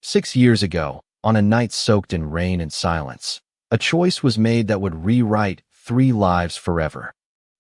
6 years ago, on a night soaked in rain and silence, a choice was made that would rewrite 3 lives forever.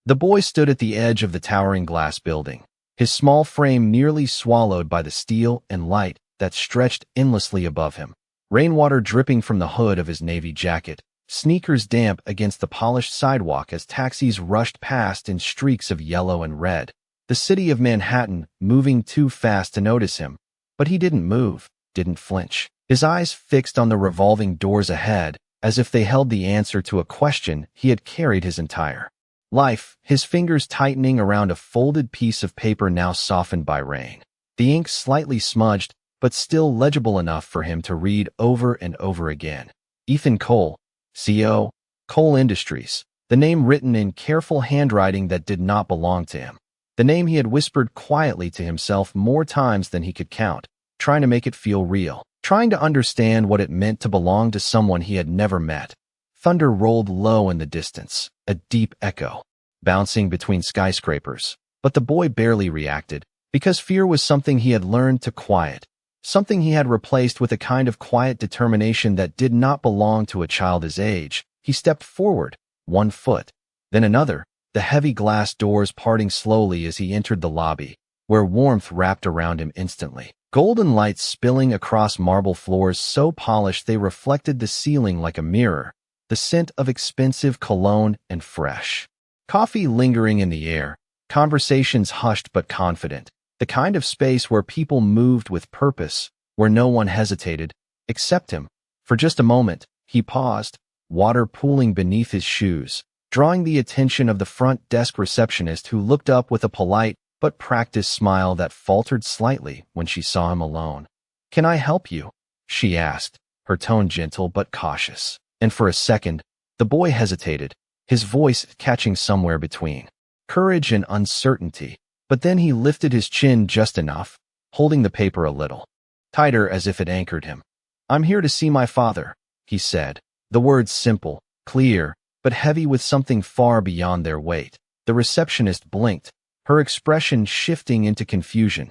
The boy stood at the edge of the towering glass building, his small frame nearly swallowed by the steel and light that stretched endlessly above him. Rainwater dripping from the hood of his navy jacket, sneakers damp against the polished sidewalk as taxis rushed past in streaks of yellow and red. The city of Manhattan moving too fast to notice him. But he didn't move, didn't flinch. His eyes fixed on the revolving doors ahead, as if they held the answer to a question he had carried his entire life, his fingers tightening around a folded piece of paper now softened by rain. The ink slightly smudged, but still legible enough for him to read over and over again. Ethan Cole, CO, Cole Industries, the name written in careful handwriting that did not belong to him. The name he had whispered quietly to himself more times than he could count, trying to make it feel real, trying to understand what it meant to belong to someone he had never met. Thunder rolled low in the distance, a deep echo, bouncing between skyscrapers. But the boy barely reacted, because fear was something he had learned to quiet, something he had replaced with a kind of quiet determination that did not belong to a child his age. He stepped forward, 1 foot, then another, the heavy glass doors parting slowly as he entered the lobby, where warmth wrapped around him instantly. Golden lights spilling across marble floors so polished they reflected the ceiling like a mirror, the scent of expensive cologne and fresh coffee lingering in the air, conversations hushed but confident, the kind of space where people moved with purpose, where no one hesitated, except him. For just a moment, he paused, water pooling beneath his shoes, drawing the attention of the front desk receptionist who looked up with a polite but practiced smile that faltered slightly when she saw him alone. "Can I help you?" she asked, her tone gentle but cautious. And for a second, the boy hesitated, his voice catching somewhere between courage and uncertainty. But then he lifted his chin just enough, holding the paper a little tighter as if it anchored him. "I'm here to see my father," he said, the words simple, clear, but heavy with something far beyond their weight. The receptionist blinked, her expression shifting into confusion.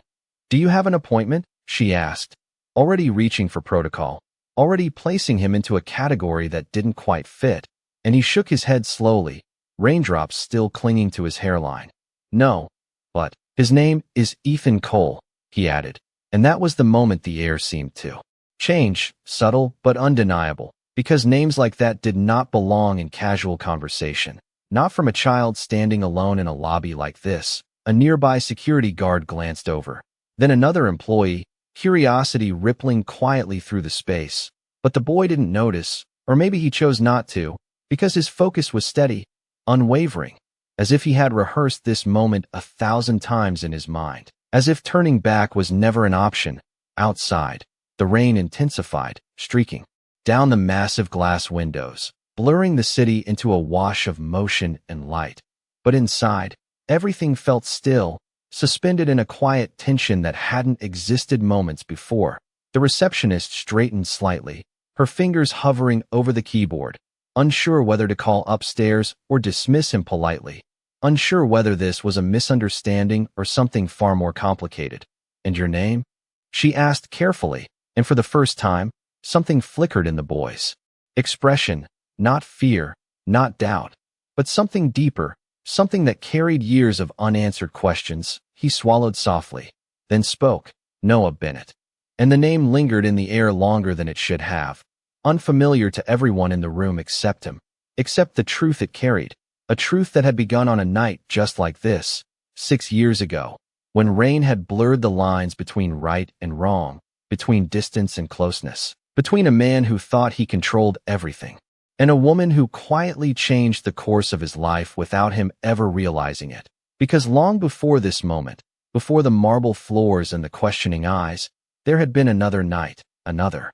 "Do you have an appointment?" she asked, already reaching for protocol, already placing him into a category that didn't quite fit, and he shook his head slowly, raindrops still clinging to his hairline. "No, but his name is Ethan Cole," he added, and that was the moment the air seemed to change, subtle but undeniable, because names like that did not belong in casual conversation. Not from a child standing alone in a lobby like this. A nearby security guard glanced over. Then another employee, curiosity rippling quietly through the space. But the boy didn't notice, or maybe he chose not to, because his focus was steady, unwavering, as if he had rehearsed this moment 1,000 times in his mind, as if turning back was never an option. Outside, the rain intensified, streaking down the massive glass windows, blurring the city into a wash of motion and light. But inside, everything felt still, suspended in a quiet tension that hadn't existed moments before. The receptionist straightened slightly, her fingers hovering over the keyboard, unsure whether to call upstairs or dismiss him politely, unsure whether this was a misunderstanding or something far more complicated. "And your name?" she asked carefully, and for the first time, something flickered in the boy's expression, not fear, not doubt, but something deeper, something that carried years of unanswered questions. He swallowed softly, then spoke, "Noah Bennett." And the name lingered in the air longer than it should have, unfamiliar to everyone in the room except him, except the truth it carried, a truth that had begun on a night just like this, 6 years ago, when rain had blurred the lines between right and wrong, between distance and closeness, between a man who thought he controlled everything, and a woman who quietly changed the course of his life without him ever realizing it. Because long before this moment, before the marble floors and the questioning eyes, there had been another night, another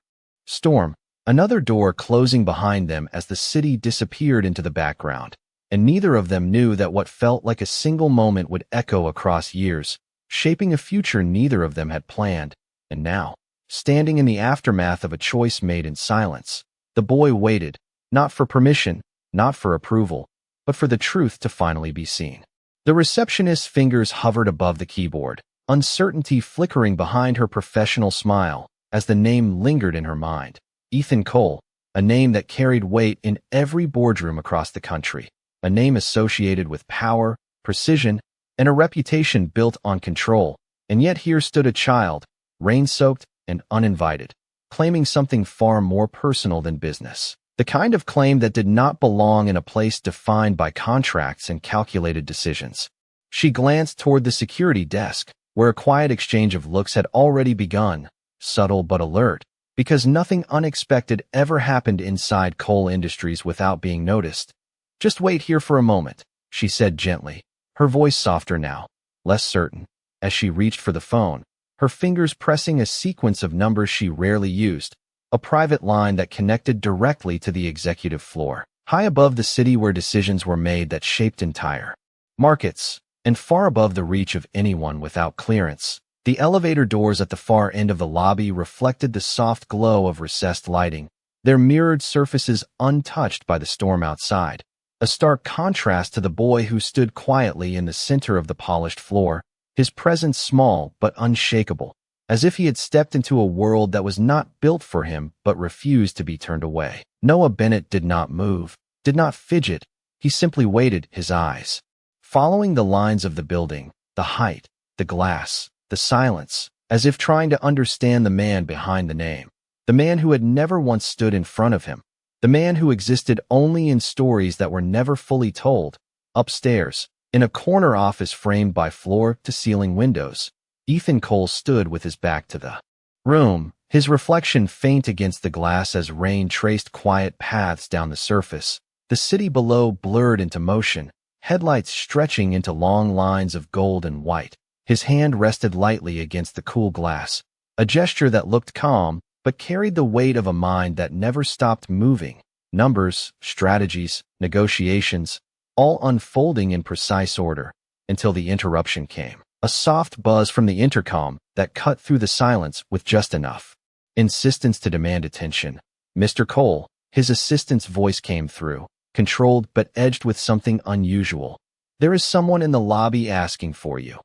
storm, another door closing behind them as the city disappeared into the background, and neither of them knew that what felt like a single moment would echo across years, shaping a future neither of them had planned. And now, standing in the aftermath of a choice made in silence, the boy waited, not for permission, not for approval, but for the truth to finally be seen. The receptionist's fingers hovered above the keyboard, uncertainty flickering behind her professional smile, as the name lingered in her mind. Ethan Cole, a name that carried weight in every boardroom across the country, a name associated with power, precision, and a reputation built on control. And yet here stood a child, rain-soaked and uninvited, claiming something far more personal than business. The kind of claim that did not belong in a place defined by contracts and calculated decisions. She glanced toward the security desk, where a quiet exchange of looks had already begun, subtle but alert, because nothing unexpected ever happened inside Cole Industries without being noticed. "Just wait here for a moment," she said gently, her voice softer now, less certain, as she reached for the phone, her fingers pressing a sequence of numbers she rarely used, a private line that connected directly to the executive floor, high above the city where decisions were made that shaped entire markets, and far above the reach of anyone without clearance. The elevator doors at the far end of the lobby reflected the soft glow of recessed lighting, their mirrored surfaces untouched by the storm outside, a stark contrast to the boy who stood quietly in the center of the polished floor, his presence small but unshakable, as if he had stepped into a world that was not built for him but refused to be turned away. Noah Bennett did not move, did not fidget. He simply waited, his eyes following the lines of the building, the height, the glass, the silence, as if trying to understand the man behind the name, the man who had never once stood in front of him, the man who existed only in stories that were never fully told. Upstairs, in a corner office framed by floor-to-ceiling windows, Ethan Cole stood with his back to the room, his reflection faint against the glass as rain traced quiet paths down the surface. The city below blurred into motion, headlights stretching into long lines of gold and white. His hand rested lightly against the cool glass, a gesture that looked calm but carried the weight of a mind that never stopped moving. Numbers, strategies, negotiations, all unfolding in precise order, until the interruption came. A soft buzz from the intercom that cut through the silence with just enough insistence to demand attention. "Mr. Cole," his assistant's voice came through, controlled but edged with something unusual. "There is someone in the lobby asking for you."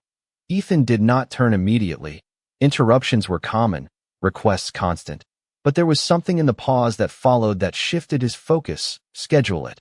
Ethan did not turn immediately. Interruptions were common, requests constant, but there was something in the pause that followed that shifted his focus. "Schedule it."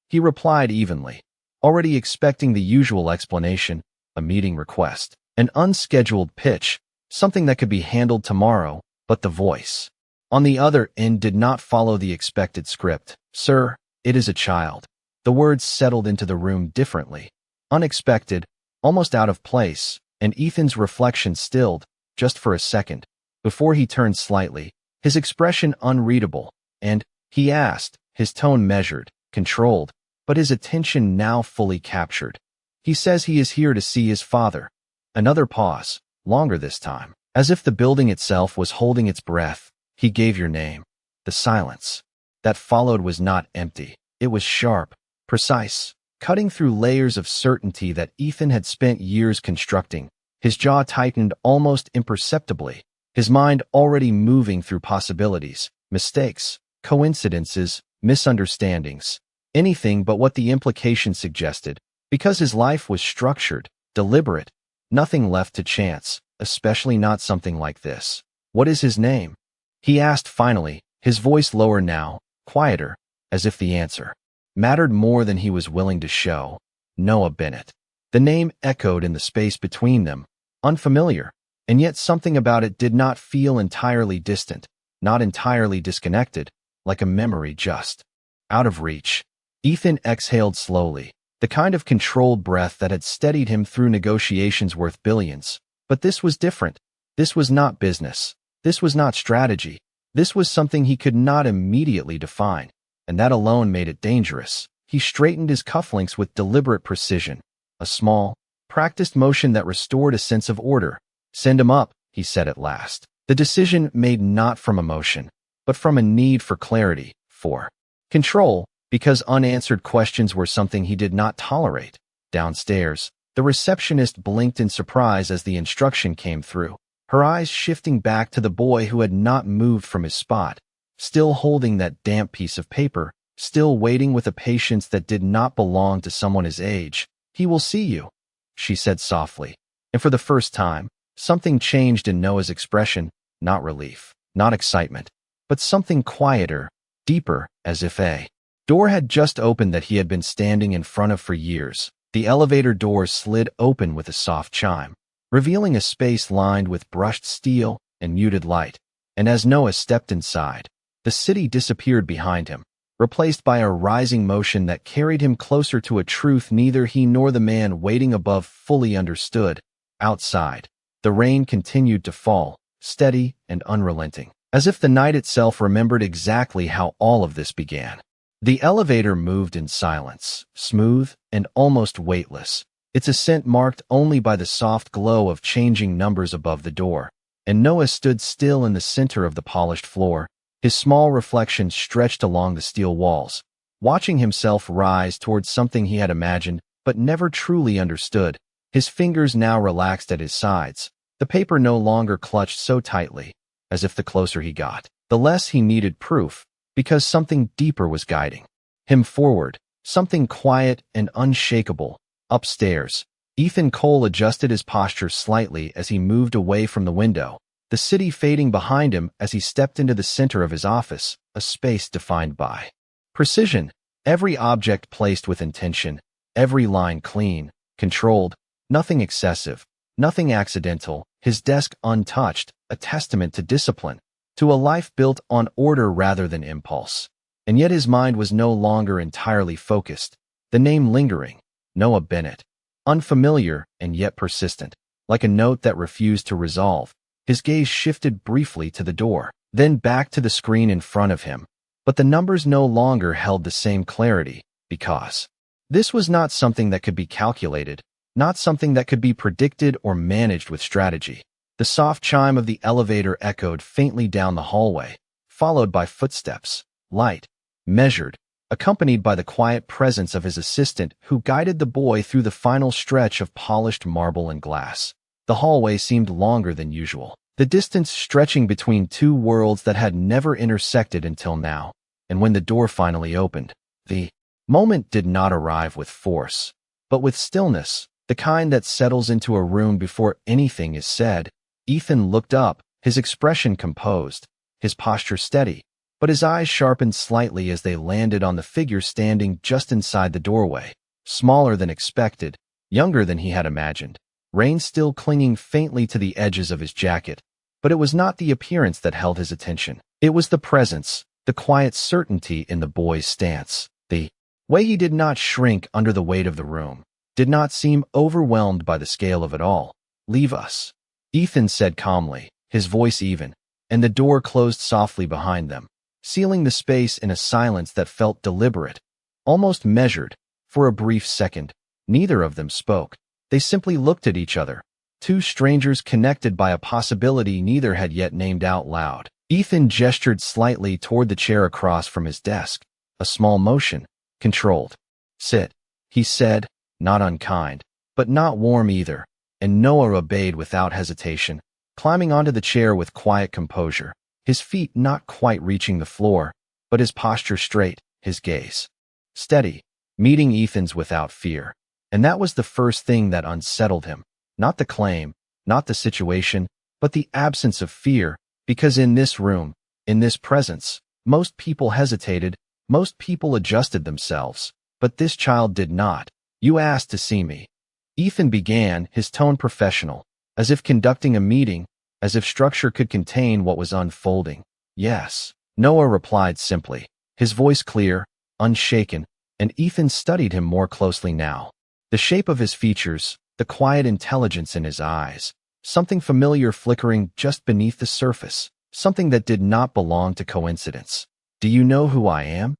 He replied evenly, already expecting the usual explanation, a meeting request, an unscheduled pitch, something that could be handled tomorrow, but the voice on the other end did not follow the expected script. "Sir, it is a child." The words settled into the room differently, unexpected, almost out of place, and Ethan's reflection stilled, just for a second, before he turned slightly, his expression unreadable, and he asked, his tone measured, controlled, but his attention now fully captured. "He says he is here to see his father." Another pause, longer this time, as if the building itself was holding its breath. "He gave your name." The silence that followed was not empty. It was sharp, precise, cutting through layers of certainty that Ethan had spent years constructing. His jaw tightened almost imperceptibly, his mind already moving through possibilities, mistakes, coincidences, misunderstandings, anything but what the implication suggested, because his life was structured, deliberate, nothing left to chance, especially not something like this. "What is his name?" he asked finally, his voice lower now, quieter, as if the answer mattered more than he was willing to show. "Noah Bennett." The name echoed in the space between them, unfamiliar, and yet something about it did not feel entirely distant, not entirely disconnected, like a memory just out of reach. Ethan exhaled slowly, the kind of controlled breath that had steadied him through negotiations worth billions. But this was different. This was not business. This was not strategy. This was something he could not immediately define, and that alone made it dangerous. He straightened his cufflinks with deliberate precision, a small, practiced motion that restored a sense of order. "Send him up," he said at last. The decision made not from emotion, but from a need for clarity, for control, because unanswered questions were something he did not tolerate. Downstairs, the receptionist blinked in surprise as the instruction came through, her eyes shifting back to the boy who had not moved from his spot, still holding that damp piece of paper, still waiting with a patience that did not belong to someone his age. "He will see you," she said softly, and for the first time, something changed in Noah's expression, not relief, not excitement, but something quieter, deeper, as if a door had just opened that he had been standing in front of for years. The elevator door slid open with a soft chime, revealing a space lined with brushed steel and muted light. And as Noah stepped inside, the city disappeared behind him, replaced by a rising motion that carried him closer to a truth neither he nor the man waiting above fully understood. Outside, the rain continued to fall, steady and unrelenting, as if the night itself remembered exactly how all of this began. The elevator moved in silence, smooth and almost weightless, its ascent marked only by the soft glow of changing numbers above the door. And Noah stood still in the center of the polished floor, his small reflection stretched along the steel walls, watching himself rise towards something he had imagined but never truly understood. His fingers now relaxed at his sides, the paper no longer clutched so tightly, as if the closer he got, the less he needed proof, because something deeper was guiding him forward, something quiet and unshakable. Upstairs, Ethan Cole adjusted his posture slightly as he moved away from the window, the city fading behind him as he stepped into the center of his office, a space defined by precision, every object placed with intention, every line clean, controlled, nothing excessive, nothing accidental, his desk untouched, a testament to discipline, to a life built on order rather than impulse. And yet his mind was no longer entirely focused, the name lingering, Noah Bennett, unfamiliar and yet persistent, like a note that refused to resolve. His gaze shifted briefly to the door, then back to the screen in front of him, but the numbers no longer held the same clarity, because this was not something that could be calculated, not something that could be predicted or managed with strategy. The soft chime of the elevator echoed faintly down the hallway, followed by footsteps, light, measured, accompanied by the quiet presence of his assistant who guided the boy through the final stretch of polished marble and glass. The hallway seemed longer than usual, the distance stretching between two worlds that had never intersected until now. And when the door finally opened, the moment did not arrive with force, but with stillness, the kind that settles into a room before anything is said. Ethan looked up, his expression composed, his posture steady, but his eyes sharpened slightly as they landed on the figure standing just inside the doorway, smaller than expected, younger than he had imagined, rain still clinging faintly to the edges of his jacket. But it was not the appearance that held his attention. It was the presence, the quiet certainty in the boy's stance, the way he did not shrink under the weight of the room, did not seem overwhelmed by the scale of it all. "Leave us," Ethan said calmly, his voice even, and the door closed softly behind them, sealing the space in a silence that felt deliberate, almost measured. For a brief second, neither of them spoke. They simply looked at each other, two strangers connected by a possibility neither had yet named out loud. Ethan gestured slightly toward the chair across from his desk, a small motion, controlled. "Sit," he said, not unkind, but not warm either, and Noah obeyed without hesitation, climbing onto the chair with quiet composure, his feet not quite reaching the floor, but his posture straight, his gaze steady, meeting Ethan's without fear. And that was the first thing that unsettled him, not the claim, not the situation, but the absence of fear, because in this room, in this presence, most people hesitated, most people adjusted themselves, but this child did not. "You asked to see me," Ethan began, his tone professional, as if conducting a meeting, as if structure could contain what was unfolding. "Yes," Noah replied simply, his voice clear, unshaken, and Ethan studied him more closely now. The shape of his features, the quiet intelligence in his eyes, something familiar flickering just beneath the surface, something that did not belong to coincidence. "Do you know who I am?"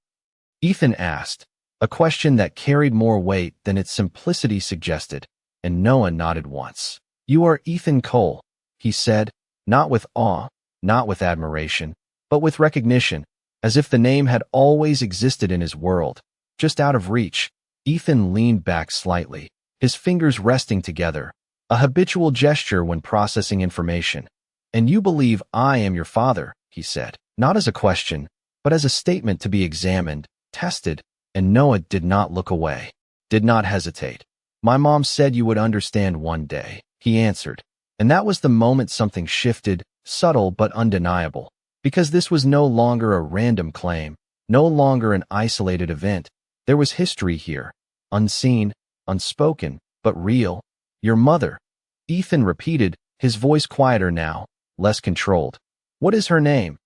Ethan asked, a question that carried more weight than its simplicity suggested, and Noah nodded once. "You are Ethan Cole," he said, not with awe, not with admiration, but with recognition, as if the name had always existed in his world, just out of reach. Ethan leaned back slightly, his fingers resting together, a habitual gesture when processing information. "And you believe I am your father," he said, not as a question, but as a statement to be examined, tested, and Noah did not look away, did not hesitate. "My mom said you would understand one day," he answered, and that was the moment something shifted, subtle but undeniable. Because this was no longer a random claim, no longer an isolated event. There was history here, unseen, unspoken, but real. Your mother, Ethan repeated, his voice quieter now, less controlled. What is her name?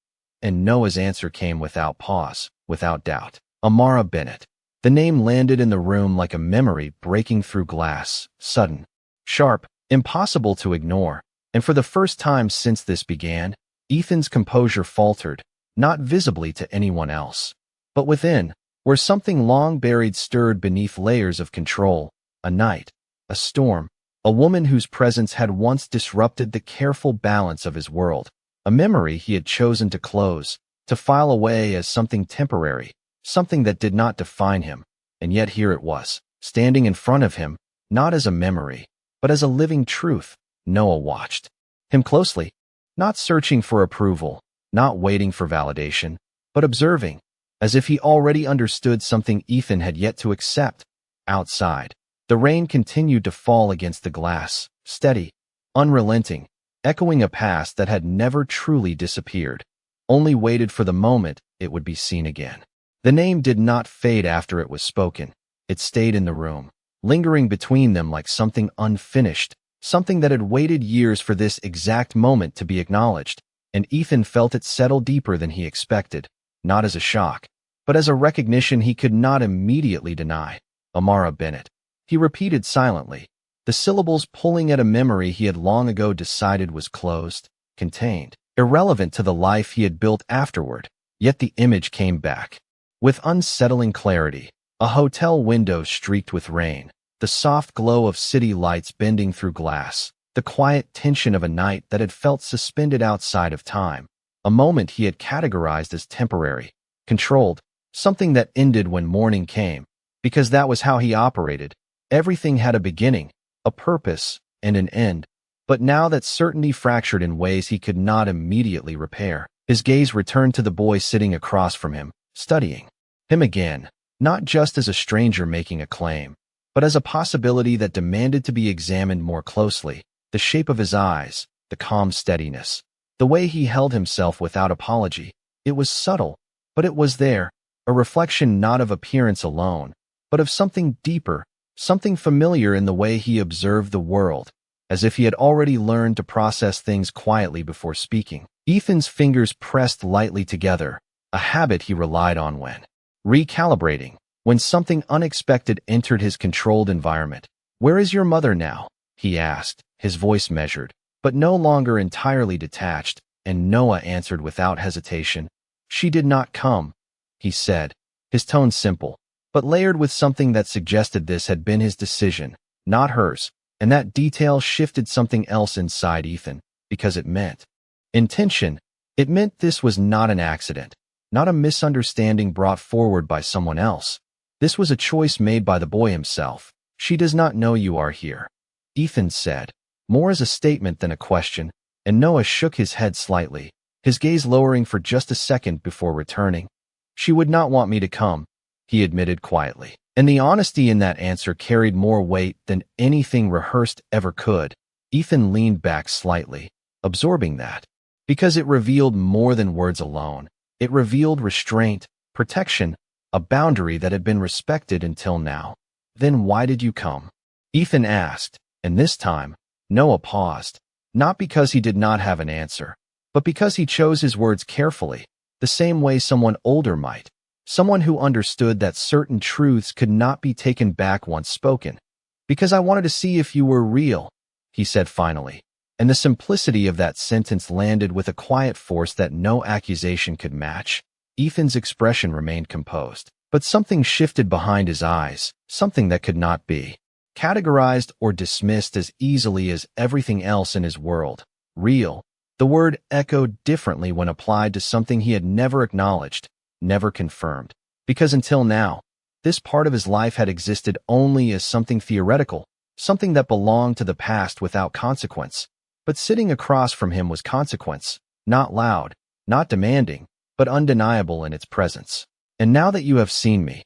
And Noah's answer came without pause, without doubt. Amara Bennett. The name landed in the room like a memory breaking through glass, sudden, sharp, impossible to ignore. And for the first time since this began, Ethan's composure faltered, not visibly to anyone else, but within, where something long buried stirred beneath layers of control. A night, a storm, a woman whose presence had once disrupted the careful balance of his world, a memory he had chosen to close, to file away as something temporary, something that did not define him. And yet here it was, standing in front of him, not as a memory, but as a living truth. Noah watched him closely, not searching for approval, not waiting for validation, but observing, as if he already understood something Ethan had yet to accept. Outside, the rain continued to fall against the glass, steady, unrelenting, echoing a past that had never truly disappeared, only waited for the moment it would be seen again. The name did not fade after it was spoken. It stayed in the room, lingering between them like something unfinished, something that had waited years for this exact moment to be acknowledged, and Ethan felt it settle deeper than he expected, not as a shock, but as a recognition he could not immediately deny. Amara Bennett. He repeated silently, the syllables pulling at a memory he had long ago decided was closed, contained, irrelevant to the life he had built afterward. Yet the image came back, with unsettling clarity, a hotel window streaked with rain, the soft glow of city lights bending through glass, the quiet tension of a night that had felt suspended outside of time, a moment he had categorized as temporary, controlled, something that ended when morning came, because that was how he operated. Everything had a beginning, a purpose, and an end. But now that certainty fractured in ways he could not immediately repair, his gaze returned to the boy sitting across from him, studying him again, not just as a stranger making a claim, but as a possibility that demanded to be examined more closely. The shape of his eyes, the calm steadiness, the way he held himself without apology. It was subtle, but it was there, a reflection not of appearance alone, but of something deeper, something familiar in the way he observed the world, as if he had already learned to process things quietly before speaking. Ethan's fingers pressed lightly together, a habit he relied on when recalibrating, when something unexpected entered his controlled environment. Where is your mother now? He asked, his voice measured, but no longer entirely detached, and Noah answered without hesitation. She did not come, he said, his tone simple, but layered with something that suggested this had been his decision, not hers, and that detail shifted something else inside Ethan, because it meant intention. It meant this was not an accident, not a misunderstanding brought forward by someone else. This was a choice made by the boy himself. She does not know you are here, Ethan said, more as a statement than a question, and Noah shook his head slightly, his gaze lowering for just a second before returning. She would not want me to come, he admitted quietly, and the honesty in that answer carried more weight than anything rehearsed ever could. Ethan leaned back slightly, absorbing that, because it revealed more than words alone. It revealed restraint, protection, a boundary that had been respected until now. Then why did you come? Ethan asked, and this time, Noah paused, not because he did not have an answer, but because he chose his words carefully, the same way someone older might, someone who understood that certain truths could not be taken back once spoken. Because I wanted to see if you were real, he said finally, and the simplicity of that sentence landed with a quiet force that no accusation could match. Ethan's expression remained composed, but something shifted behind his eyes, something that could not be categorized or dismissed as easily as everything else in his world. Real. The word echoed differently when applied to something he had never acknowledged, never confirmed, because until now, this part of his life had existed only as something theoretical, something that belonged to the past without consequence. But sitting across from him was consequence, not loud, not demanding, but undeniable in its presence. And now that you have seen me,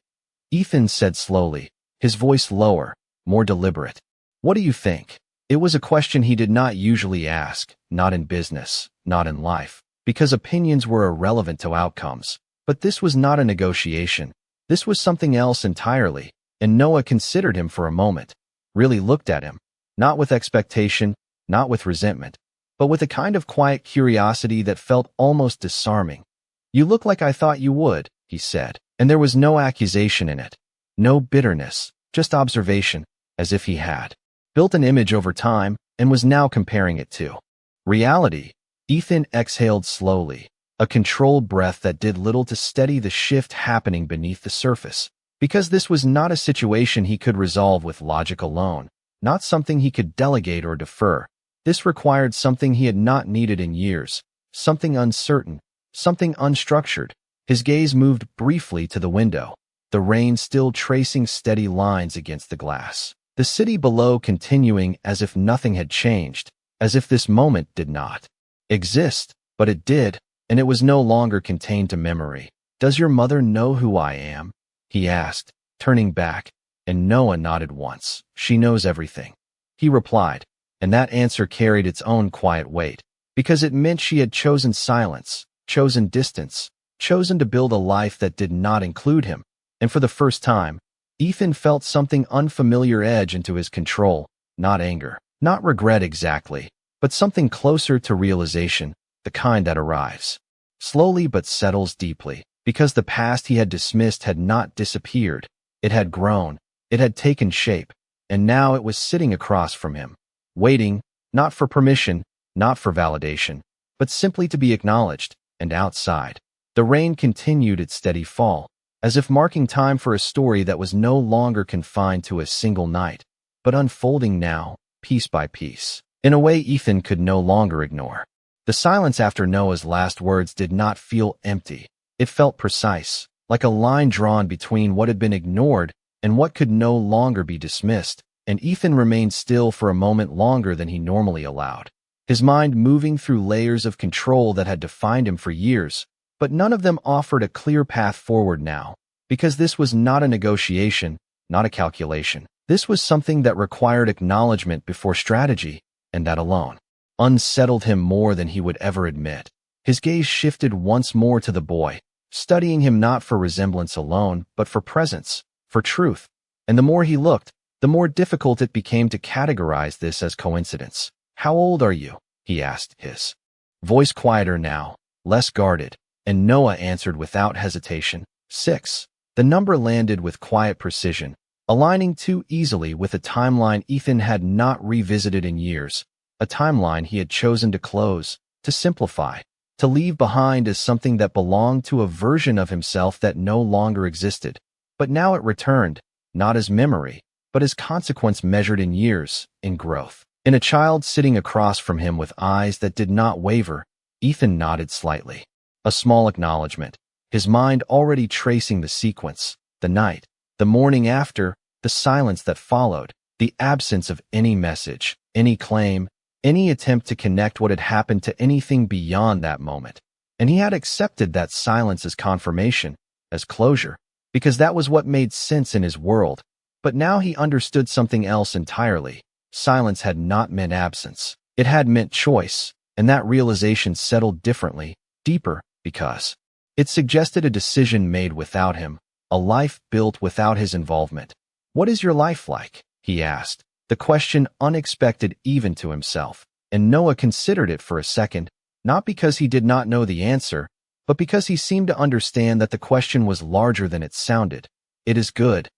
Ethan said slowly, his voice lower, more deliberate. What do you think? It was a question he did not usually ask, not in business, not in life. because opinions were irrelevant to outcomes. But this was not a negotiation. This was something else entirely, and Noah considered him for a moment, really looked at him, not with expectation, not with resentment, but with a kind of quiet curiosity that felt almost disarming. "You look like I thought you would," he said, and there was no accusation in it, no bitterness, just observation, as if he had built an image over time and was now comparing it to reality. Ethan exhaled slowly, a controlled breath that did little to steady the shift happening beneath the surface, because this was not a situation he could resolve with logic alone, not something he could delegate or defer. This required something he had not needed in years, something uncertain, something unstructured. His gaze moved briefly to the window, the rain still tracing steady lines against the glass. The city below continuing as if nothing had changed, as if this moment did not exist, but it did, and it was no longer contained to memory. "Does your mother know who I am?" he asked, turning back, and Noah nodded once. "She knows everything," he replied, and that answer carried its own quiet weight, because it meant she had chosen silence, chosen distance, chosen to build a life that did not include him. And for the first time, Ethan felt something unfamiliar edge into his control, not anger, not regret exactly, but something closer to realization, the kind that arrives slowly but settles deeply, because the past he had dismissed had not disappeared. It had grown, it had taken shape, and now it was sitting across from him, waiting, not for permission, not for validation, but simply to be acknowledged. And outside, the rain continued its steady fall, as if marking time for a story that was no longer confined to a single night, but unfolding now, piece by piece, in a way Ethan could no longer ignore. The silence after Noah's last words did not feel empty. It felt precise, like a line drawn between what had been ignored and what could no longer be dismissed, and Ethan remained still for a moment longer than he normally allowed, his mind moving through layers of control that had defined him for years, but none of them offered a clear path forward now, because this was not a negotiation, not a calculation. This was something that required acknowledgement before strategy, and that alone unsettled him more than he would ever admit. His gaze shifted once more to the boy, studying him not for resemblance alone, but for presence, for truth. And the more he looked, the more difficult it became to categorize this as coincidence. "How old are you?" he asked, his voice quieter now, less guarded, and Noah answered without hesitation, 6. The number landed with quiet precision, aligning too easily with a timeline Ethan had not revisited in years, a timeline he had chosen to close, to simplify, to leave behind as something that belonged to a version of himself that no longer existed. But now it returned, not as memory, but as consequence measured in years, in growth. In a child sitting across from him with eyes that did not waver, Ethan nodded slightly. A small acknowledgement, his mind already tracing the sequence, the night, the morning after, the silence that followed, the absence of any message, any claim, any attempt to connect what had happened to anything beyond that moment. And he had accepted that silence as confirmation, as closure, because that was what made sense in his world. But now he understood something else entirely. Silence had not meant absence. It had meant choice, and that realization settled differently, deeper, because it suggested a decision made without him, a life built without his involvement. "What is your life like?" he asked, the question unexpected even to himself. And Noah considered it for a second, not because he did not know the answer, but because he seemed to understand that the question was larger than it sounded. "It is good,"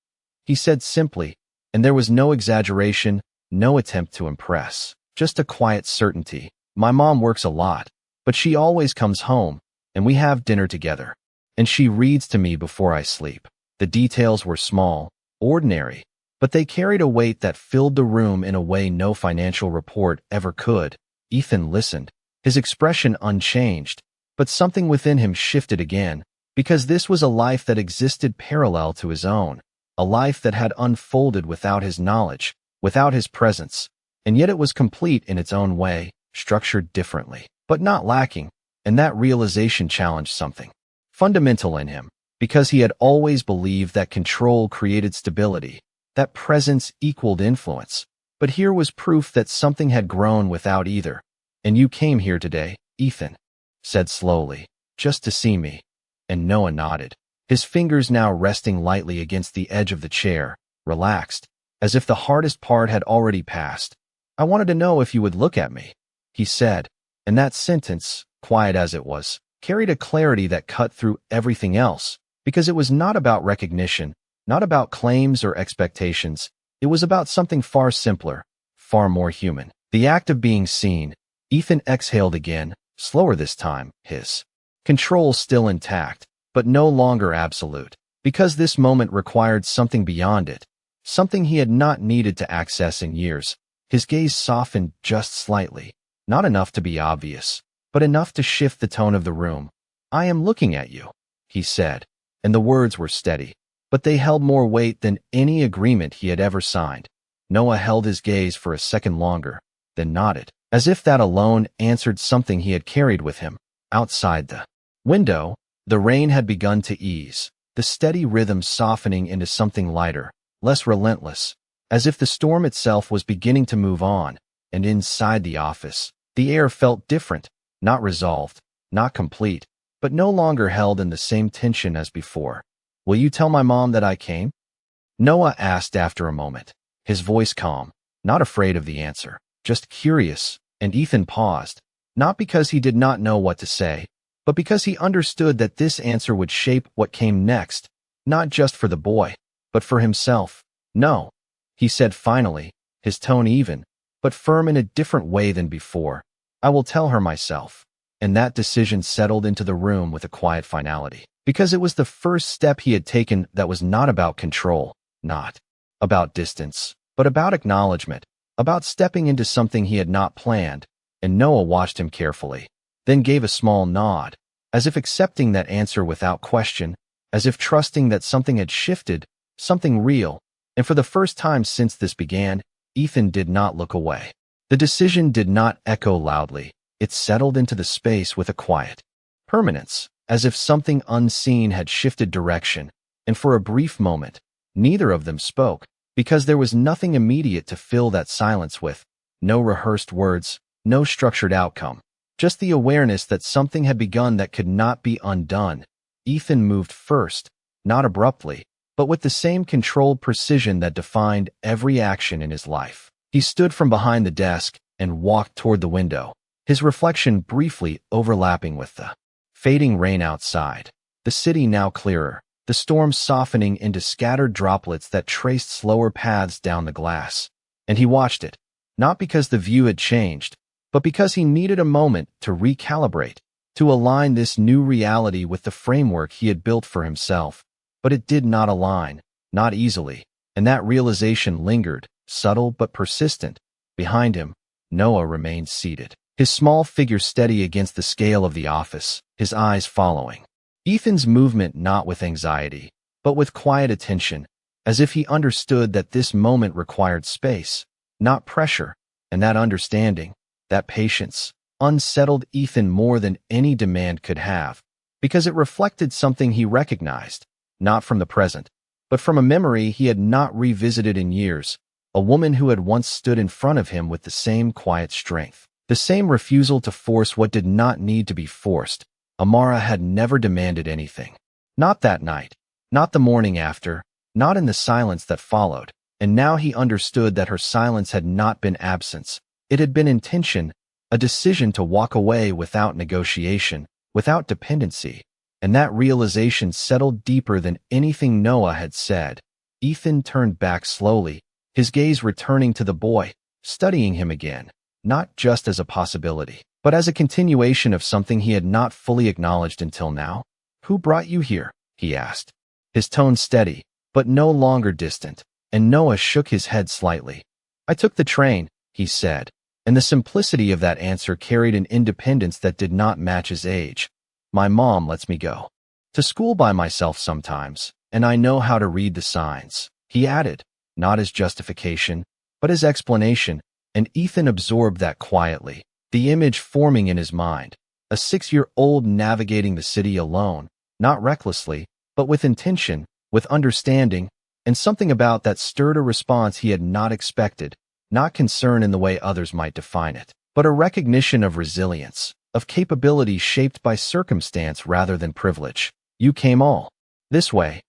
he said simply, and there was no exaggeration, no attempt to impress, just a quiet certainty. "My mom works a lot, but she always comes home, and we have dinner together. And she reads to me before I sleep." The details were small, ordinary, but they carried a weight that filled the room in a way no financial report ever could. Ethan listened, his expression unchanged, but something within him shifted again, because this was a life that existed parallel to his own, a life that had unfolded without his knowledge, without his presence, and yet it was complete in its own way, structured differently, but not lacking, and that realization challenged something fundamental in him, because he had always believed that control created stability, that presence equaled influence. But here was proof that something had grown without either. "And you came here today, Ethan?" said slowly. Just to see me. And Noah nodded, his fingers now resting lightly against the edge of the chair, relaxed, as if the hardest part had already passed. I wanted to know if you would look at me, he said, and that sentence, quiet as it was, carried a clarity that cut through everything else, because it was not about recognition, not about claims or expectations. It was about something far simpler, far more human. The act of being seen. Ethan exhaled again, slower this time, his control still intact, but no longer absolute, because this moment required something beyond it, something he had not needed to access in years. His gaze softened just slightly, not enough to be obvious, but enough to shift the tone of the room. I am looking at you, he said, and the words were steady, but they held more weight than any agreement he had ever signed. Noah held his gaze for a second longer, then nodded, as if that alone answered something he had carried with him. Outside the window, the rain had begun to ease, the steady rhythm softening into something lighter, less relentless, as if the storm itself was beginning to move on. And inside the office, the air felt different, not resolved, not complete, but no longer held in the same tension as before. Will you tell my mom that I came? Noah asked after a moment, his voice calm, not afraid of the answer, just curious. And Ethan paused, not because he did not know what to say, but because he understood that this answer would shape what came next, not just for the boy, but for himself. No, he said finally, his tone even, but firm in a different way than before. I will tell her myself. And that decision settled into the room with a quiet finality, because it was the first step he had taken that was not about control, not about distance, but about acknowledgement, about stepping into something he had not planned. And Noah watched him carefully, then gave a small nod, as if accepting that answer without question, as if trusting that something had shifted, something real. And for the first time since this began, Ethan did not look away. The decision did not echo loudly. It settled into the space with a quiet permanence, as if something unseen had shifted direction. And for a brief moment, neither of them spoke, because there was nothing immediate to fill that silence with. No rehearsed words, no structured outcome, just the awareness that something had begun that could not be undone. Ethan moved first, not abruptly, but with the same controlled precision that defined every action in his life. He stood from behind the desk and walked toward the window, his reflection briefly overlapping with the fading rain outside. The city now clearer, the storm softening into scattered droplets that traced slower paths down the glass. And he watched it, not because the view had changed, but because he needed a moment to recalibrate, to align this new reality with the framework he had built for himself. But it did not align, not easily, and that realization lingered, subtle but persistent. Behind him, Noah remained seated, his small figure steady against the scale of the office, his eyes following Ethan's movement, not with anxiety, but with quiet attention, as if he understood that this moment required space, not pressure. And that understanding, that patience, unsettled Ethan more than any demand could have, because it reflected something he recognized, not from the present, but from a memory he had not revisited in years, a woman who had once stood in front of him with the same quiet strength, the same refusal to force what did not need to be forced. Amara had never demanded anything. Not that night, not the morning after, not in the silence that followed. And now he understood that her silence had not been absence. It had been intention, a decision to walk away without negotiation, without dependency. And that realization settled deeper than anything Noah had said. Ethan turned back slowly, his gaze returning to the boy, studying him again, not just as a possibility, but as a continuation of something he had not fully acknowledged until now. Who brought you here? He asked, his tone steady, but no longer distant. And Noah shook his head slightly. I took the train, he said, and the simplicity of that answer carried an independence that did not match his age. My mom lets me go to school by myself sometimes, and I know how to read the signs, he added, not as justification, but as explanation. And Ethan absorbed that quietly, the image forming in his mind, a 6-year-old navigating the city alone, not recklessly, but with intention, with understanding. And something about that stirred a response he had not expected, not concern in the way others might define it, but a recognition of resilience, of capability shaped by circumstance rather than privilege. You came all this way,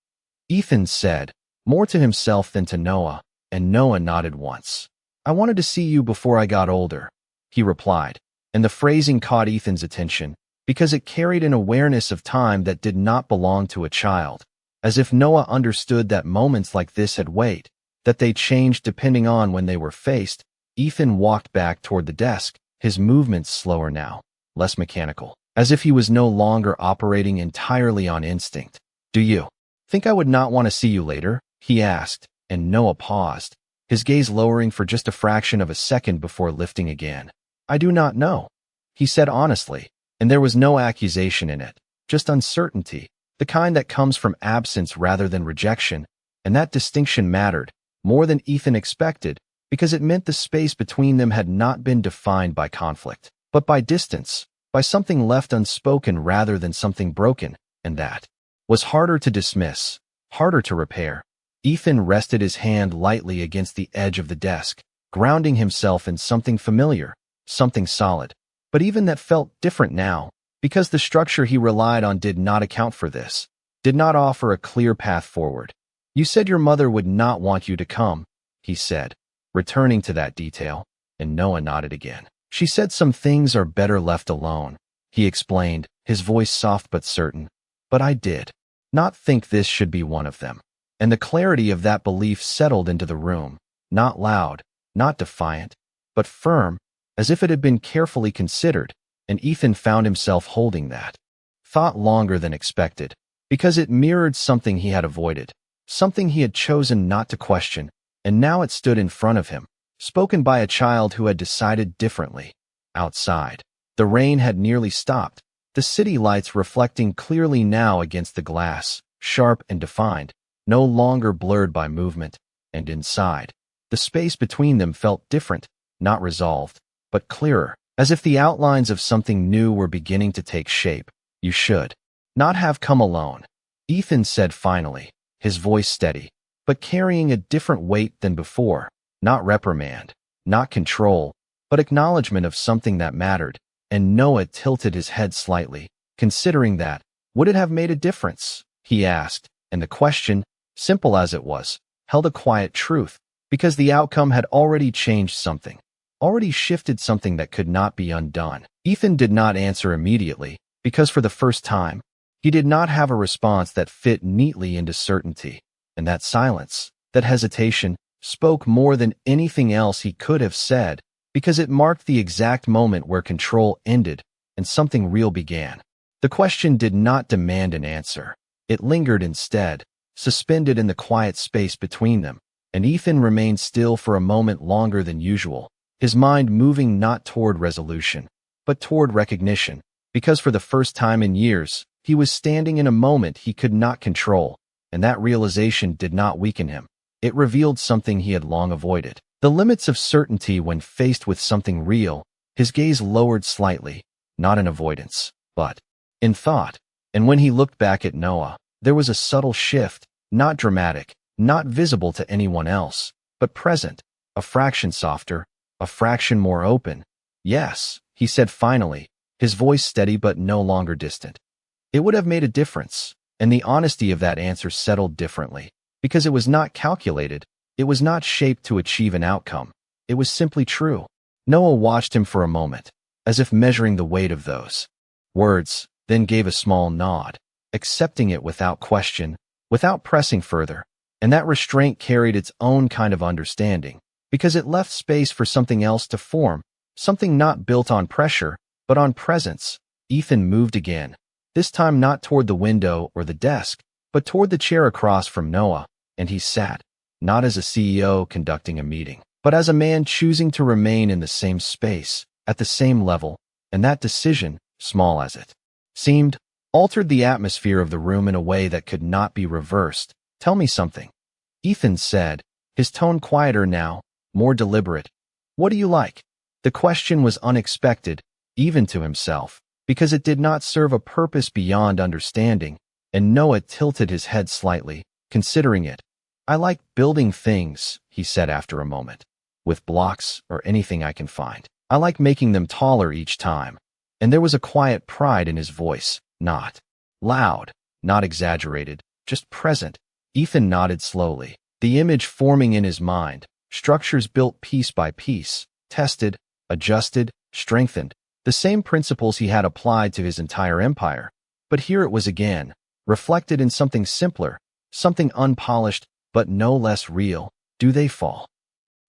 Ethan said, more to himself than to Noah, and Noah nodded once. I wanted to see you before I got older, he replied, and the phrasing caught Ethan's attention because it carried an awareness of time that did not belong to a child, as if Noah understood that moments like this had weight, that they changed depending on when they were faced. Ethan walked back toward the desk, his movements slower now, less mechanical, as if he was no longer operating entirely on instinct. Do you think I would not want to see you later? He asked, and Noah paused, his gaze lowering for just a fraction of a second before lifting again. I do not know, he said honestly, and there was no accusation in it, just uncertainty, the kind that comes from absence rather than rejection, and that distinction mattered more than Ethan expected because it meant the space between them had not been defined by conflict, but by distance, by something left unspoken rather than something broken, and that was harder to dismiss, harder to repair. Ethan rested his hand lightly against the edge of the desk, grounding himself in something familiar, something solid, but even that felt different now, because the structure he relied on did not account for this, did not offer a clear path forward. You said your mother would not want you to come, he said, returning to that detail, and Noah nodded again. She said some things are better left alone, he explained, his voice soft but certain. But I did not think this should be one of them. And the clarity of that belief settled into the room, not loud, not defiant, but firm, as if it had been carefully considered, and Ethan found himself holding that thought longer than expected, because it mirrored something he had avoided, something he had chosen not to question, and now it stood in front of him, spoken by a child who had decided differently. Outside, the rain had nearly stopped, the city lights reflecting clearly now against the glass, sharp and defined, no longer blurred by movement, and inside, the space between them felt different, not resolved, but clearer, as if the outlines of something new were beginning to take shape. You should not have come alone, Ethan said finally, his voice steady, but carrying a different weight than before, not reprimand, not control, but acknowledgement of something that mattered, and Noah tilted his head slightly, considering that. Would it have made a difference? He asked, and the question, simple as it was, held a quiet truth, because the outcome had already changed something, already shifted something that could not be undone. Ethan did not answer immediately, because for the first time, he did not have a response that fit neatly into certainty, and that silence, that hesitation, spoke more than anything else he could have said, because it marked the exact moment where control ended and something real began. The question did not demand an answer. It lingered instead, suspended in the quiet space between them, and Ethan remained still for a moment longer than usual, his mind moving not toward resolution, but toward recognition, because for the first time in years, he was standing in a moment he could not control, and that realization did not weaken him. It revealed something he had long avoided. The limits of certainty when faced with something real. His gaze lowered slightly, not in avoidance, but in thought, and when he looked back at Noah, there was a subtle shift, not dramatic, not visible to anyone else, but present, a fraction softer, a fraction more open. Yes, he said finally, his voice steady but no longer distant. It would have made a difference, and the honesty of that answer settled differently, because it was not calculated, it was not shaped to achieve an outcome, it was simply true. Noah watched him for a moment, as if measuring the weight of those words, then gave a small nod, accepting it without question, without pressing further, and that restraint carried its own kind of understanding, because it left space for something else to form, something not built on pressure, but on presence. Ethan moved again, this time not toward the window or the desk, but toward the chair across from Noah, and he sat, not as a CEO conducting a meeting, but as a man choosing to remain in the same space, at the same level, and that decision, small as it seemed, altered the atmosphere of the room in a way that could not be reversed. Tell me something, Ethan said, his tone quieter now, more deliberate. What do you like? The question was unexpected, even to himself, because it did not serve a purpose beyond understanding, and Noah tilted his head slightly, considering it. I like building things, he said after a moment, with blocks or anything I can find. I like making them taller each time. and there was a quiet pride in his voice, not loud, not exaggerated, just present. Ethan nodded slowly, the image forming in his mind, structures built piece by piece, tested, adjusted, strengthened, the same principles he had applied to his entire empire. But here it was again, reflected in something simpler, something unpolished, but no less real. Do they fall?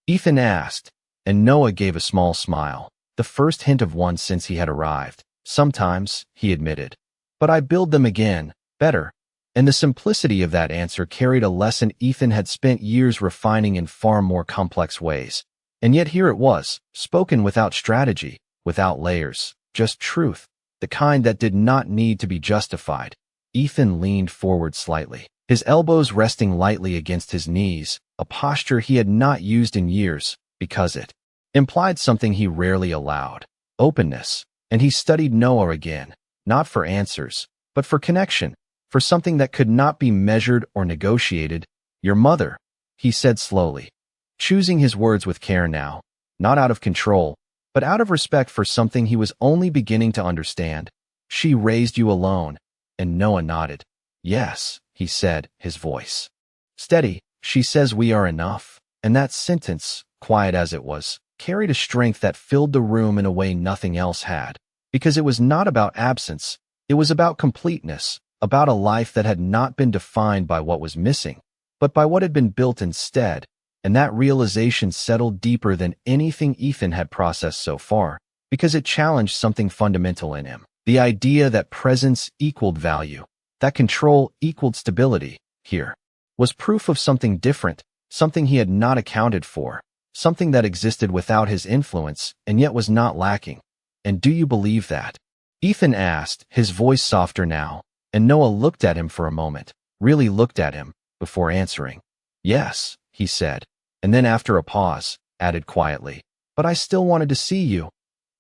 Ethan asked, and Noah gave a small smile, the first hint of one since he had arrived. Sometimes, he admitted. But I build them again, better. And the simplicity of that answer carried a lesson Ethan had spent years refining in far more complex ways. And yet here it was, spoken without strategy, without layers, just truth, the kind that did not need to be justified. Ethan leaned forward slightly, his elbows resting lightly against his knees, a posture he had not used in years, because it implied something he rarely allowed, openness. And he studied Noah again, not for answers, but for connection, for something that could not be measured or negotiated. Your mother, he said slowly, choosing his words with care now, not out of control, but out of respect for something he was only beginning to understand. She raised you alone. And Noah nodded. Yes, he said, his voice steady. She says we are enough. And that sentence, quiet as it was, carried a strength that filled the room in a way nothing else had. Because it was not about absence, it was about completeness, about a life that had not been defined by what was missing, but by what had been built instead. And that realization settled deeper than anything Ethan had processed so far, because it challenged something fundamental in him. The idea that presence equaled value, that control equaled stability, here, was proof of something different, something he had not accounted for, something that existed without his influence and yet was not lacking. And do you believe that? Ethan asked, his voice softer now, and Noah looked at him for a moment, really looked at him, before answering. Yes, he said, and then after a pause, added quietly, but I still wanted to see you.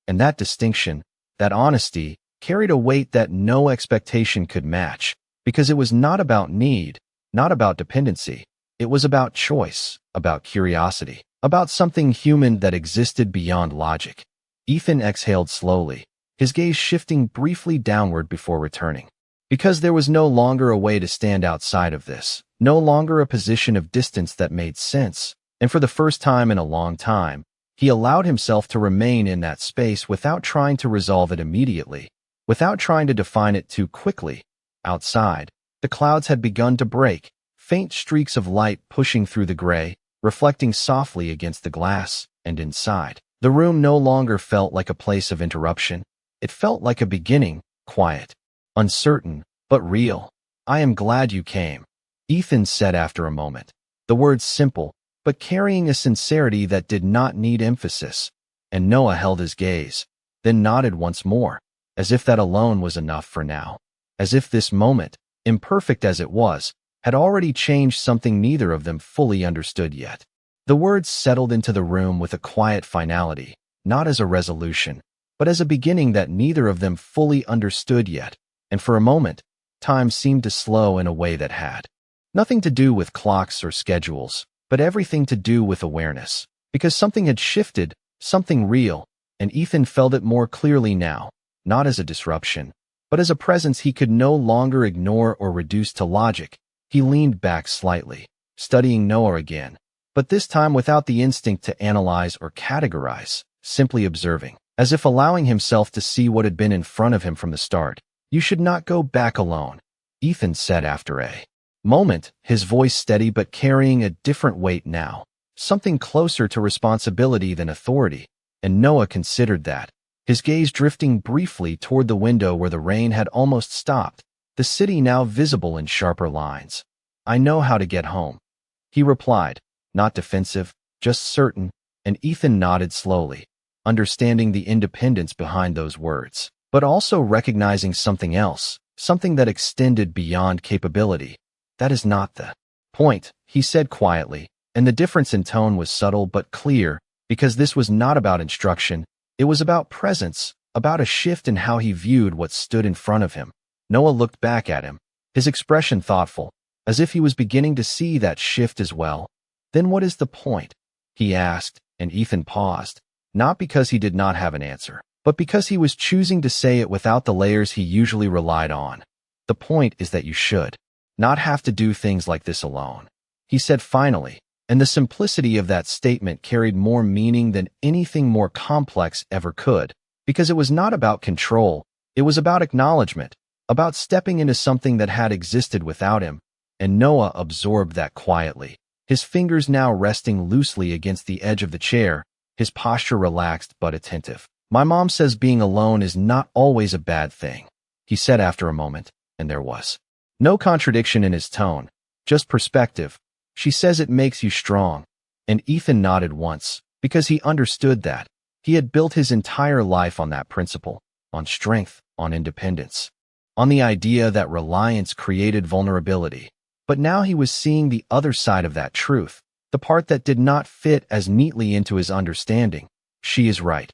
And that distinction, that honesty, carried a weight that no expectation could match, because it was not about need, not about dependency. It was about choice, about curiosity, about something human that existed beyond logic. Ethan exhaled slowly, his gaze shifting briefly downward before returning. Because there was no longer a way to stand outside of this, no longer a position of distance that made sense, and for the first time in a long time, he allowed himself to remain in that space without trying to resolve it immediately, without trying to define it too quickly. Outside, the clouds had begun to break, faint streaks of light pushing through the gray, reflecting softly against the glass, and inside, the room no longer felt like a place of interruption. It felt like a beginning, quiet, uncertain, but real. I am glad you came, Ethan said after a moment, the words simple, but carrying a sincerity that did not need emphasis. And Noah held his gaze, then nodded once more, as if that alone was enough for now, as if this moment, imperfect as it was, had already changed something neither of them fully understood yet. The words settled into the room with a quiet finality, not as a resolution, but as a beginning that neither of them fully understood yet, and for a moment, time seemed to slow in a way that had nothing to do with clocks or schedules, but everything to do with awareness, because something had shifted, something real, and Ethan felt it more clearly now, not as a disruption, but as a presence he could no longer ignore or reduce to logic. He leaned back slightly, studying Noah again, but this time without the instinct to analyze or categorize, simply observing, as if allowing himself to see what had been in front of him from the start. You should not go back alone, Ethan said after a moment, his voice steady but carrying a different weight now, something closer to responsibility than authority, and Noah considered that, his gaze drifting briefly toward the window where the rain had almost stopped, the city now visible in sharper lines. I know how to get home, he replied, not defensive, just certain, and Ethan nodded slowly, understanding the independence behind those words, but also recognizing something else, something that extended beyond capability. That is not the point, he said quietly, and the difference in tone was subtle but clear, because this was not about instruction, it was about presence, about a shift in how he viewed what stood in front of him. Noah looked back at him, his expression thoughtful, as if he was beginning to see that shift as well. Then what is the point? He asked, and Ethan paused, not because he did not have an answer, but because he was choosing to say it without the layers he usually relied on. The point is that you should not have to do things like this alone, he said finally, and the simplicity of that statement carried more meaning than anything more complex ever could, because it was not about control, it was about acknowledgement, about stepping into something that had existed without him, and Noah absorbed that quietly, his fingers now resting loosely against the edge of the chair, his posture relaxed but attentive. My mom says being alone is not always a bad thing, he said after a moment, and there was no contradiction in his tone, just perspective. She says it makes you strong. And Ethan nodded once, because he understood that. He had built his entire life on that principle, on strength, on independence, on the idea that reliance created vulnerability. But now he was seeing the other side of that truth, the part that did not fit as neatly into his understanding. She is right,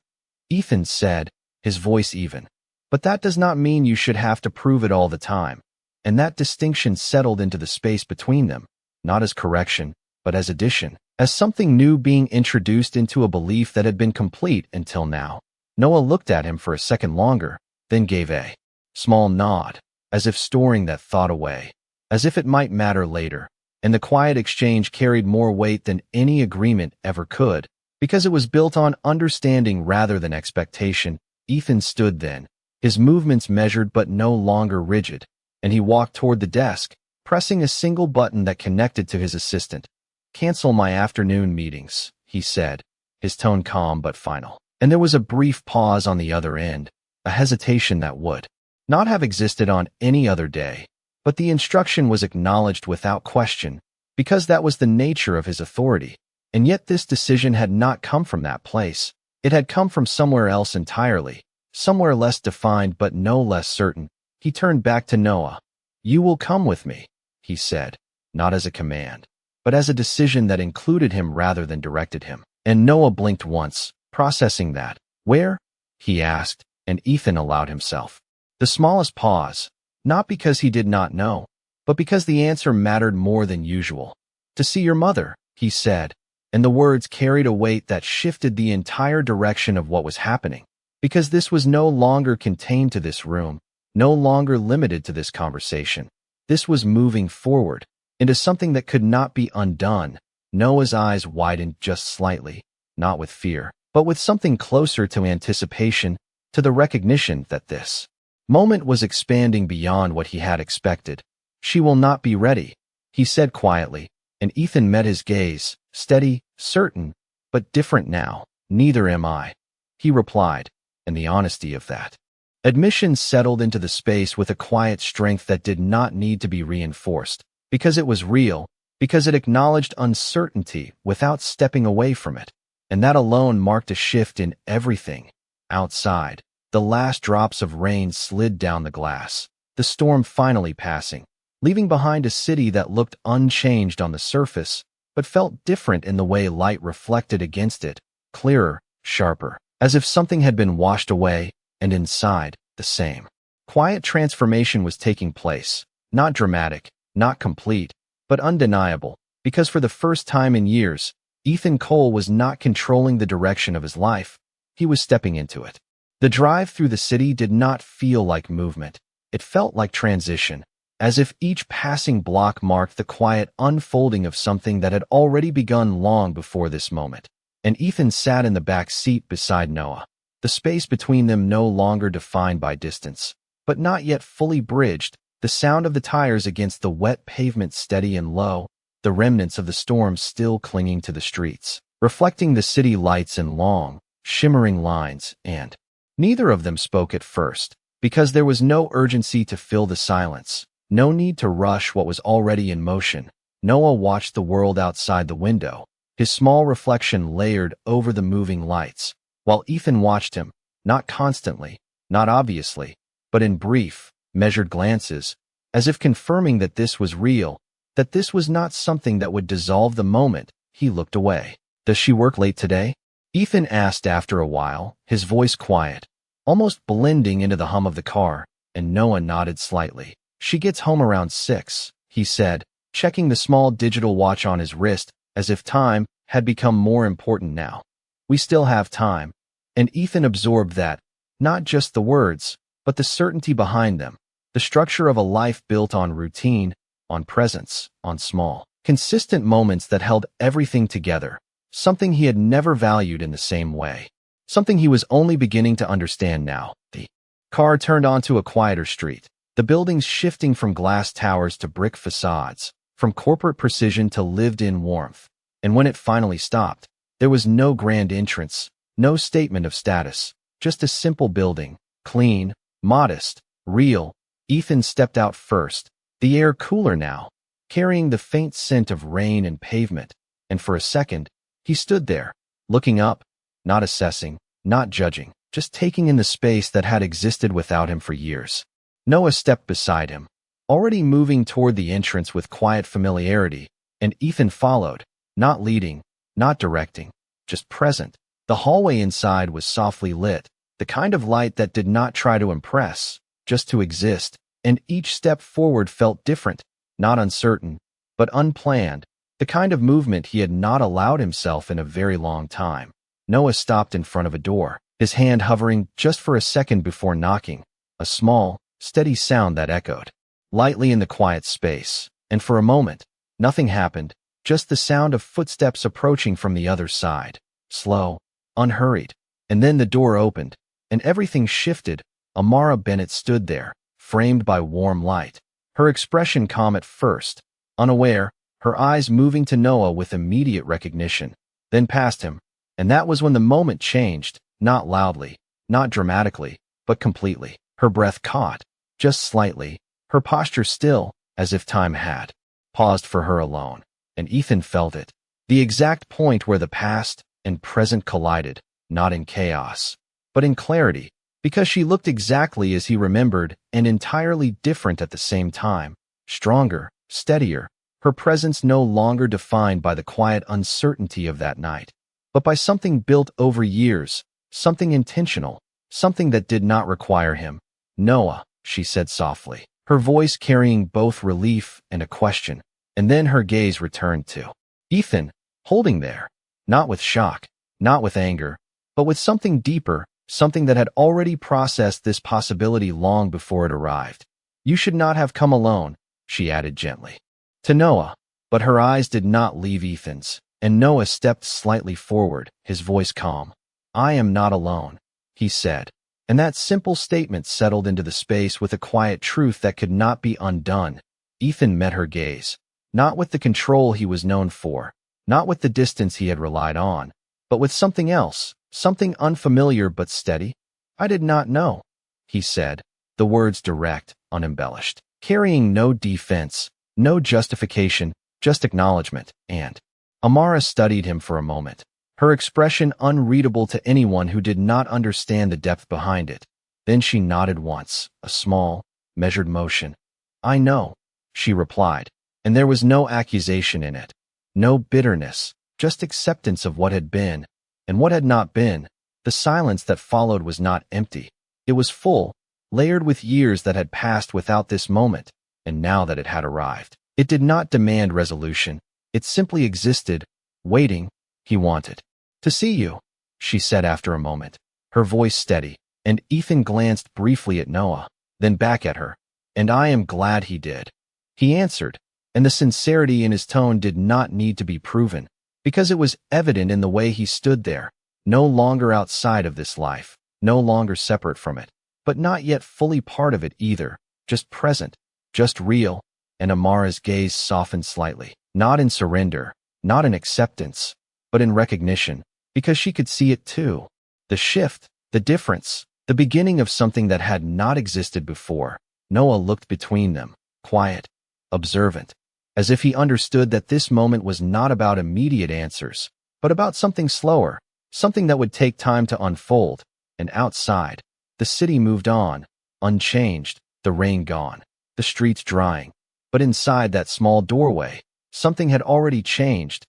Ethan said, his voice even. But that does not mean you should have to prove it all the time. And that distinction settled into the space between them, not as correction, but as addition, as something new being introduced into a belief that had been complete until now. Noah looked at him for a second longer, then gave a small nod, as if storing that thought away, as if it might matter later, and the quiet exchange carried more weight than any agreement ever could, because it was built on understanding rather than expectation. Ethan stood then, his movements measured but no longer rigid, and he walked toward the desk, pressing a single button that connected to his assistant. "Cancel my afternoon meetings," he said, his tone calm but final. And there was a brief pause on the other end, a hesitation that would not have existed on any other day. But the instruction was acknowledged without question, because that was the nature of his authority. And yet this decision had not come from that place. It had come from somewhere else entirely, somewhere less defined but no less certain. He turned back to Noah. "You will come with me," he said, not as a command, but as a decision that included him rather than directed him. And Noah blinked once, processing that. "Where?" he asked, and Ethan allowed himself the smallest pause, not because he did not know, but because the answer mattered more than usual. "To see your mother," he said, and the words carried a weight that shifted the entire direction of what was happening, because this was no longer contained to this room, no longer limited to this conversation. This was moving forward into something that could not be undone. Noah's eyes widened just slightly, not with fear, but with something closer to anticipation, to the recognition that this moment was expanding beyond what he had expected. "She will not be ready," he said quietly, and Ethan met his gaze, steady, certain, but different now. "Neither am I," he replied, and the honesty of that admission settled into the space with a quiet strength that did not need to be reinforced, because it was real, because it acknowledged uncertainty without stepping away from it. And that alone marked a shift in everything. Outside, the last drops of rain slid down the glass, the storm finally passing, leaving behind a city that looked unchanged on the surface, but felt different in the way light reflected against it, clearer, sharper, as if something had been washed away, and inside, the same quiet transformation was taking place, not dramatic, not complete, but undeniable, because for the first time in years, Ethan Cole was not controlling the direction of his life, he was stepping into it. The drive through the city did not feel like movement, it felt like transition, as if each passing block marked the quiet unfolding of something that had already begun long before this moment. And Ethan sat in the back seat beside Noah, the space between them no longer defined by distance, but not yet fully bridged, the sound of the tires against the wet pavement steady and low, the remnants of the storm still clinging to the streets, reflecting the city lights in long, shimmering lines, and neither of them spoke at first, because there was no urgency to fill the silence, no need to rush what was already in motion. Noah watched the world outside the window, his small reflection layered over the moving lights, while Ethan watched him, not constantly, not obviously, but in brief, measured glances, as if confirming that this was real, that this was not something that would dissolve the moment. He looked away. "Does she work late today?" Ethan asked after a while, his voice quiet, almost blending into the hum of the car, and Noah nodded slightly. "She gets home around 6, he said, checking the small digital watch on his wrist, as if time had become more important now. "We still have time." And Ethan absorbed that, Not just the words, but the certainty behind them. The structure of a life built on routine, on presence, on small, consistent moments that held everything together. Something he had never valued in the same way. Something he was only beginning to understand now. The car turned onto a quieter street. The buildings shifting from glass towers to brick facades, from corporate precision to lived-in warmth. And when it finally stopped, there was no grand entrance, no statement of status, just a simple building, clean, modest, real. Ethan stepped out first, the air cooler now, carrying the faint scent of rain and pavement, and for a second, he stood there, looking up, not assessing, not judging, just taking in the space that had existed without him for years. Noah stepped beside him, already moving toward the entrance with quiet familiarity, and Ethan followed, not leading, not directing, just present. The hallway inside was softly lit, the kind of light that did not try to impress, just to exist, and each step forward felt different, not uncertain, but unplanned, the kind of movement he had not allowed himself in a very long time. Noah stopped in front of a door, his hand hovering just for a second before knocking, a small, steady sound that echoed lightly in the quiet space, and for a moment, nothing happened, just the sound of footsteps approaching from the other side, slow, unhurried, and then the door opened, and everything shifted. Amara Bennett stood there, framed by warm light, her expression calm at first, unaware, her eyes moving to Noah with immediate recognition, then past him, and that was when the moment changed, not loudly, not dramatically, but completely. Her breath caught, just slightly, her posture still, as if time had paused for her alone, and Ethan felt it, the exact point where the past and present collided, not in chaos, but in clarity, because she looked exactly as he remembered and entirely different at the same time, stronger, steadier, her presence no longer defined by the quiet uncertainty of that night, but by something built over years, something intentional, something that did not require him. "Noah," she said softly, her voice carrying both relief and a question, and then her gaze returned to Ethan, holding there, not with shock, not with anger, but with something deeper, something that had already processed this possibility long before it arrived. "You should not have come alone," she added gently. To Noah, but her eyes did not leave Ethan's, and Noah stepped slightly forward, his voice calm. "I am not alone," he said, and that simple statement settled into the space with a quiet truth that could not be undone. Ethan met her gaze, not with the control he was known for, not with the distance he had relied on, but with something else, something unfamiliar but steady. "I did not know," he said, the words direct, unembellished, carrying no defense, no justification, just acknowledgement, and Amara studied him for a moment, her expression unreadable to anyone who did not understand the depth behind it. Then she nodded once, a small, measured motion. "I know," she replied, and there was no accusation in it, no bitterness, just acceptance of what had been, and what had not been. The silence that followed was not empty. It was full, layered with years that had passed without this moment, and now that it had arrived, it did not demand resolution. It simply existed, waiting. "He wanted to see you," she said after a moment, her voice steady, and Ethan glanced briefly at Noah, then back at her. "And I am glad he did," he answered, and the sincerity in his tone did not need to be proven, because it was evident in the way he stood there, no longer outside of this life, no longer separate from it, but not yet fully part of it either, just present, just real. And Amara's gaze softened slightly, not in surrender, not in acceptance, but in recognition, because she could see it too. The shift, the difference, the beginning of something that had not existed before. Noah looked between them, quiet, observant, as if he understood that this moment was not about immediate answers, but about something slower, something that would take time to unfold. And outside, the city moved on, unchanged, the rain gone, the streets drying. But inside that small doorway, something had already changed,